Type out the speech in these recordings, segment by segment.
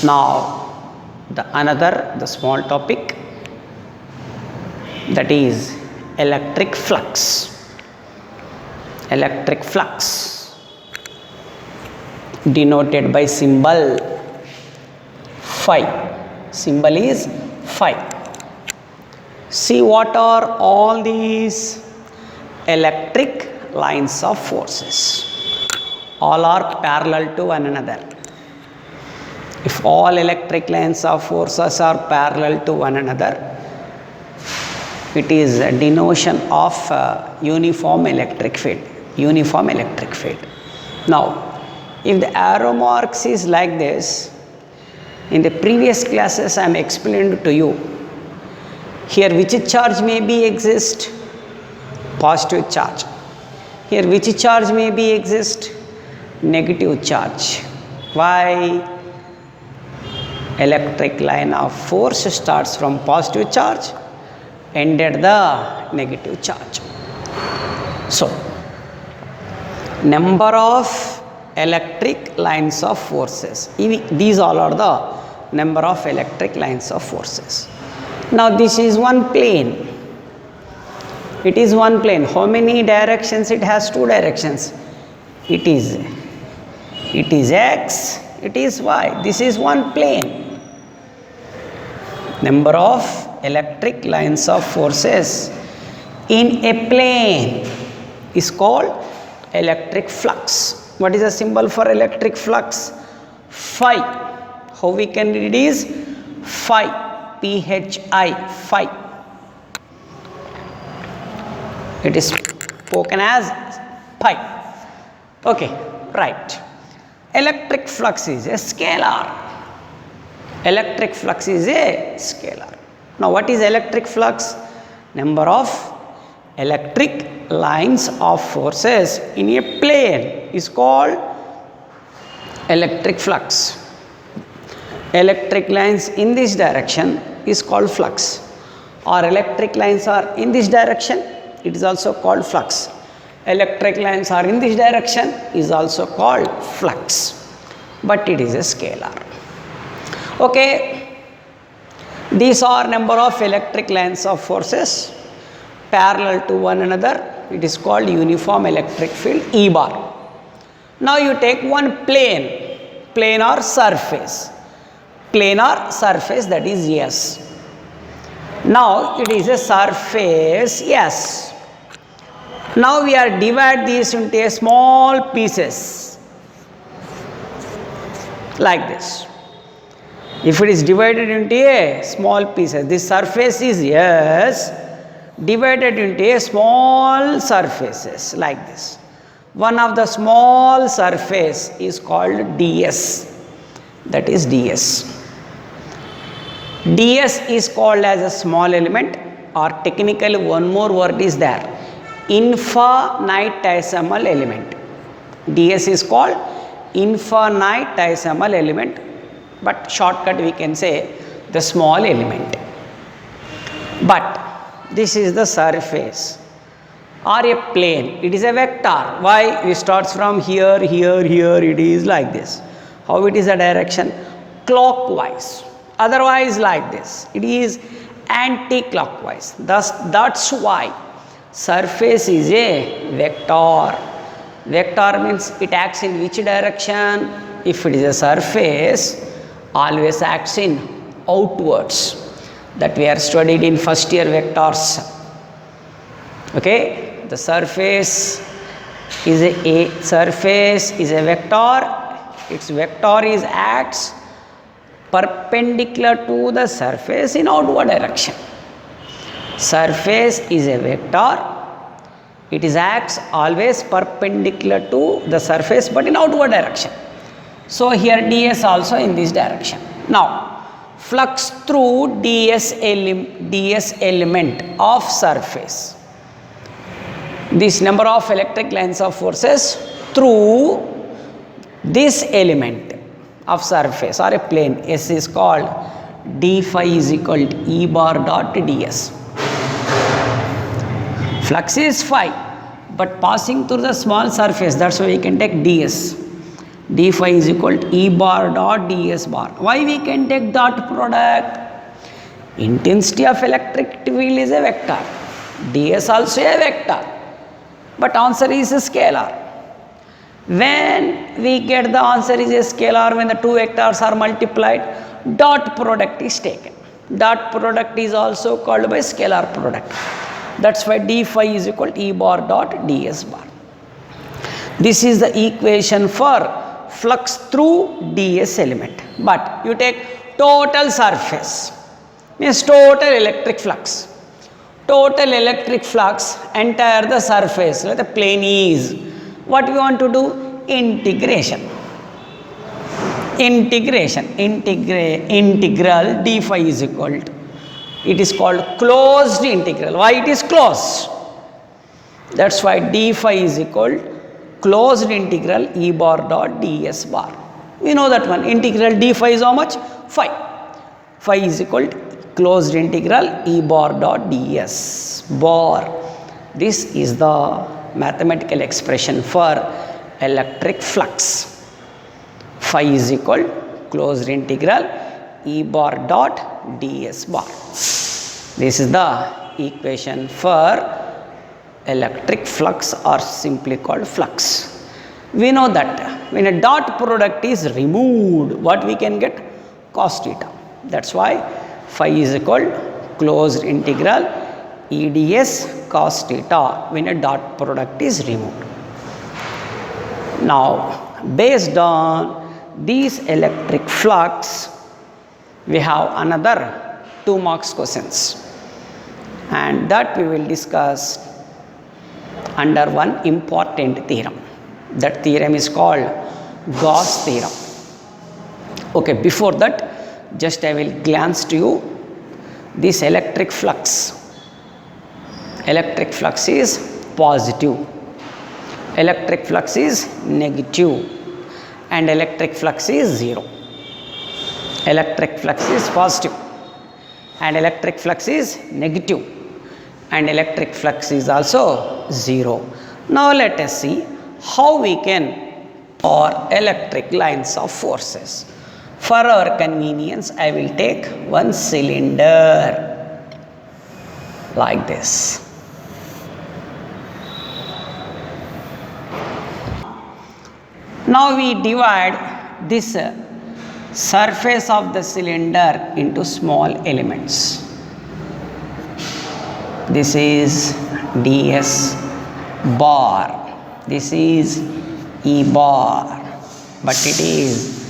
Now the small topic, that is electric flux. Electric flux denoted by symbol phi. Symbol is phi. See, what are all these electric lines of forces? All are parallel to one another. If all electric lines of forces are parallel to one another, it is a denotion of uniform electric field. Uniform electric field. Now, if the arrow marks is like this, in the previous classes I am explained to you, here which charge may be exist? Positive charge. Here which charge may be exist? Negative charge. Why? Electric line of force starts from positive charge, ended the negative charge. So, number of electric lines of forces. These all are the number of electric lines of forces. Now, this is one plane. It is one plane. How many directions? It has two directions. It is X, it is Y. This is one plane. Number of electric lines of forces in a plane is called electric flux. What is the symbol for electric flux? Phi. How we can read is phi. P-H-I. Phi. It is spoken as pi. Okay, right. Electric flux is a scalar. Electric flux is a scalar. Now, what is electric flux? Number of electric lines of forces in a plane is called electric flux. Electric lines in this direction is called flux, or electric lines are in this direction, it is also called flux. Electric lines are in this direction is also called flux, but it is a scalar. Okay, these are number of electric lines of forces parallel to one another. It is called uniform electric field, E bar. Now you take one plane, planar surface. Planar surface, that is S. Now it is a surface S. Now we are divide these into a small pieces like this. If it is divided into a small pieces, this surface is S divided into a small surfaces like this. One of the small surface is called ds, that is ds. ds is called as a small element, or technically one more word is there, infinitesimal element. ds is called infinitesimal element, but shortcut we can say the small element. But this is the surface or a plane. It is a vector. Why? It starts from here, here, here. It is like this. How it is a direction? Clockwise. Otherwise like this. It is anti-clockwise. Thus, that's why surface is a vector. Vector means it acts in which direction? If it is a surface, always acts in outwards. That we are studied in first year vectors. Okay, the surface is a surface is a vector. Its vector is acts perpendicular to the surface in outward direction. Surface is a vector. It is acts always perpendicular to the surface but in outward direction. So here ds also in this direction. Now flux through ds element of surface. This number of electric lines of forces through this element of surface or a plane S is called d phi is equal to E bar dot ds. Flux is phi, but passing through the small surface, that's why we can take ds. d phi is equal to E bar dot ds bar. Why we can take dot product? Intensity of electric field is a vector, ds also a vector, but answer is a scalar. When we get the answer is a scalar, when the two vectors are multiplied, dot product is taken. Dot product is also called by scalar product. That's why d phi is equal to E bar dot ds bar. This is the equation for flux through ds element. But you take total surface, means total electric flux. Total electric flux entire the surface, like the plane is. What we want to do? Integration. Integral d phi is equal to, it is called closed integral. Why it is closed? That's why d phi is equal to closed integral E bar dot ds bar. We know that one. Integral d phi is how much? Phi. Phi is equal to closed integral E bar dot ds bar. This is the mathematical expression for electric flux. Phi is equal closed integral E bar dot ds bar. This is the equation for electric flux, or simply called flux. We know that when a dot product is removed, what we can get? Cos theta. That's why phi is equal closed integral EDS cos theta when a dot product is removed. Now, based on these electric flux, we have another 2 marks questions, and that we will discuss under one important theorem. That theorem is called Gauss theorem. Okay, before that, just I will glance to you this electric flux. Electric flux is positive, electric flux is negative, and electric flux is 0. Electric flux is positive, and electric flux is negative, and electric flux is also 0. Now let us see how we can or electric lines of forces. For our convenience, I will take one cylinder like this. Now we divide this surface of the cylinder into small elements. This is ds bar, this is E bar, but it is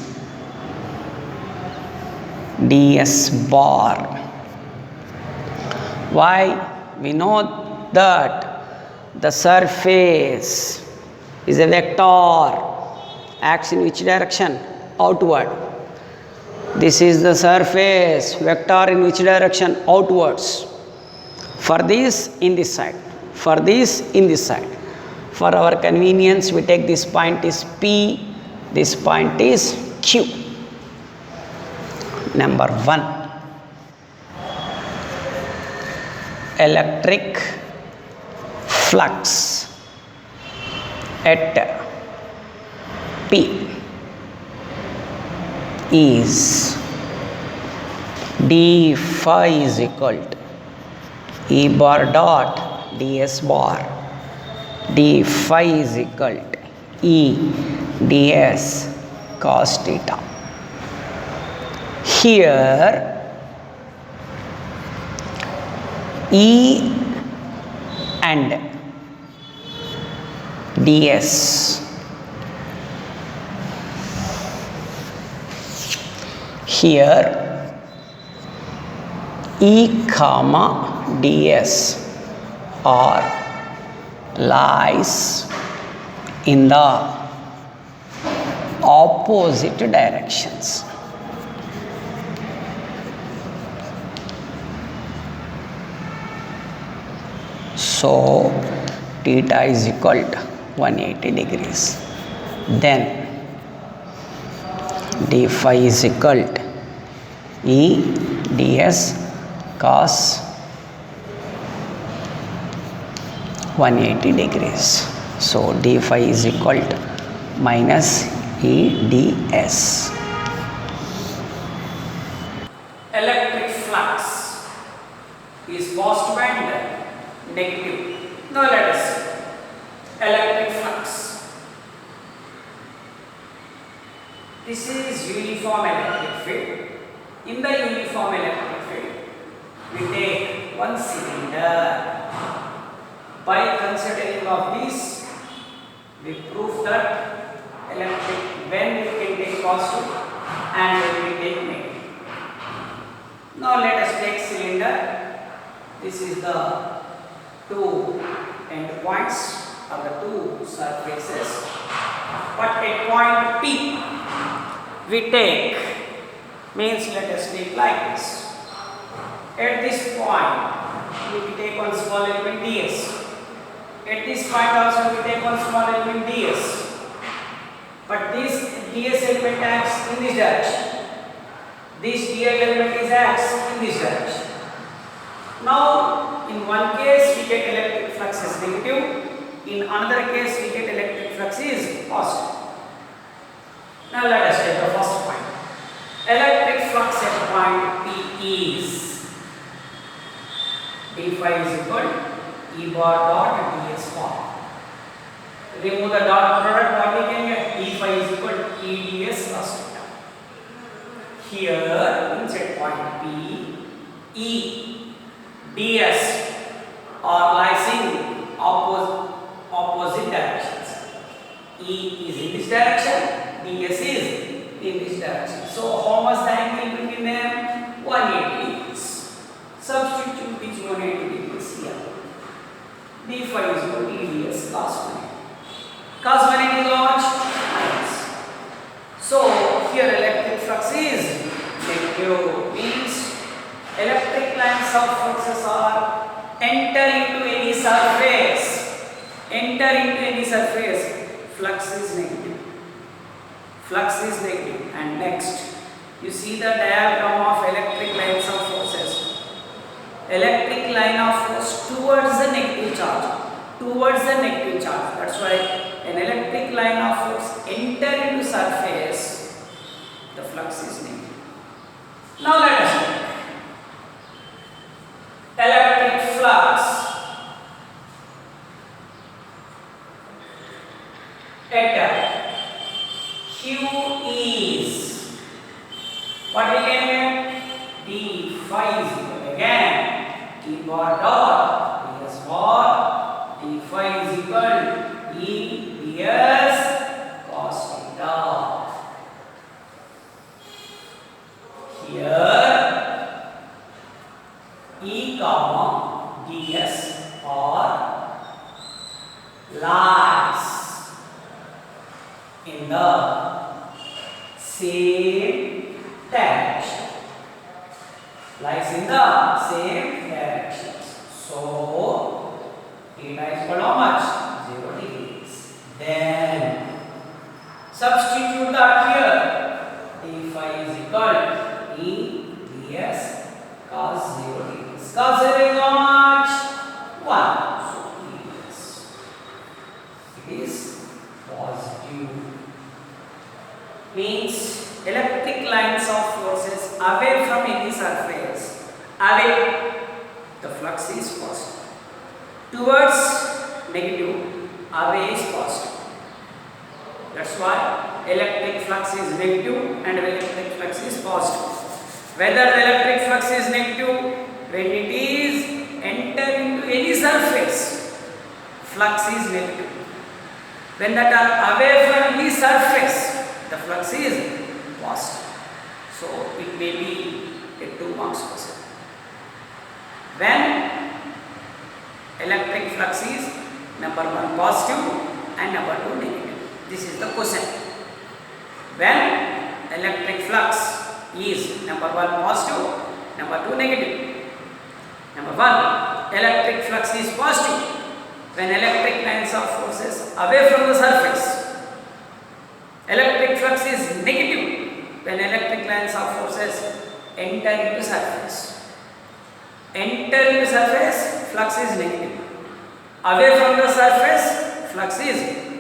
ds bar. Why? We know that the surface is a vector, acts in which direction? Outward. This is the surface, vector in which direction? Outwards. For this, in this side. For this, in this side. For our convenience, we take this point is P, this point is Q. Number 1. Electric flux at P is d phi is equal to E bar dot ds bar. D phi is equal to E ds cos theta. Here E and ds, here E comma ds are lies in the opposite directions. So theta is equal to 180 degrees. Then d phi is equal to E ds cos 180 degrees. So d phi is equal to minus EDS. Electric flux is positive and negative. Now let us see electric flux. This is uniform electric field. In the uniform electric field, we take one cylinder. By considering of this, we prove that electric, when we can take positive and when we take negative. Now let us take cylinder. This is the two end points of the two surfaces. But at point P, we take, means let us take like this. At this point, we take one small element ds. At this point also we take one small element ds. But this ds element acts in this direction. This ds element is acts in this direction. Now, in one case we get electric flux is negative. In another case we get electric flux is positive. Now let us take the first point. Electric flux at point P is d phi is equal to E bar dot ds bar. Remove the dot product, what we can get? D phi is equal to E ds cos theta. Here, means at point P, E, ds are lies in opposite directions. E is in this direction, ds is in this direction. So how much the angle between them? 180 degrees. Substitute this 180 degrees here. D phi is equal to E ds cos 180. Cos 180 is how much? Minus. So here electric flux is negative, means electric lines of fluxes are enter into any surface. Enter into any surface. Flux is negative. Flux is negative. And next, you see the diagram of electric lines of forces. Electric line of force towards the negative charge. Towards the negative charge. That's why an electric line of force enter into surface, the flux is negative. Now let us look. Electric flux at Q is, what we can get? D phi is equal again E bar dot ds bar. D phi is equal to E ds cos theta. Here E comma ds are lies in the same direction. Lies in the same direction. So theta is equal to how much? 0 degrees. Then substitute that here. D phi is equal to E ds cos 0 degrees. Cos 0 is how much? 1. So it is positive. Means electric lines of forces away from any surface. Away, the flux is positive. Towards negative, away is positive. That's why electric flux is negative and electric flux is positive. Whether the electric flux is negative, when it is enter into any surface, flux is negative. When that are away from any surface, the flux is positive. So it may be a 2 marks question. When electric flux is number 1 positive and number 2 negative. This is the question. When electric flux is number 1 positive, number 2 negative. Number 1, electric flux is positive when electric lines of forces away from the surface. Electric flux is negative when electric lines of forces enter into surface. Enter into surface, flux is negative. Away from the surface, flux is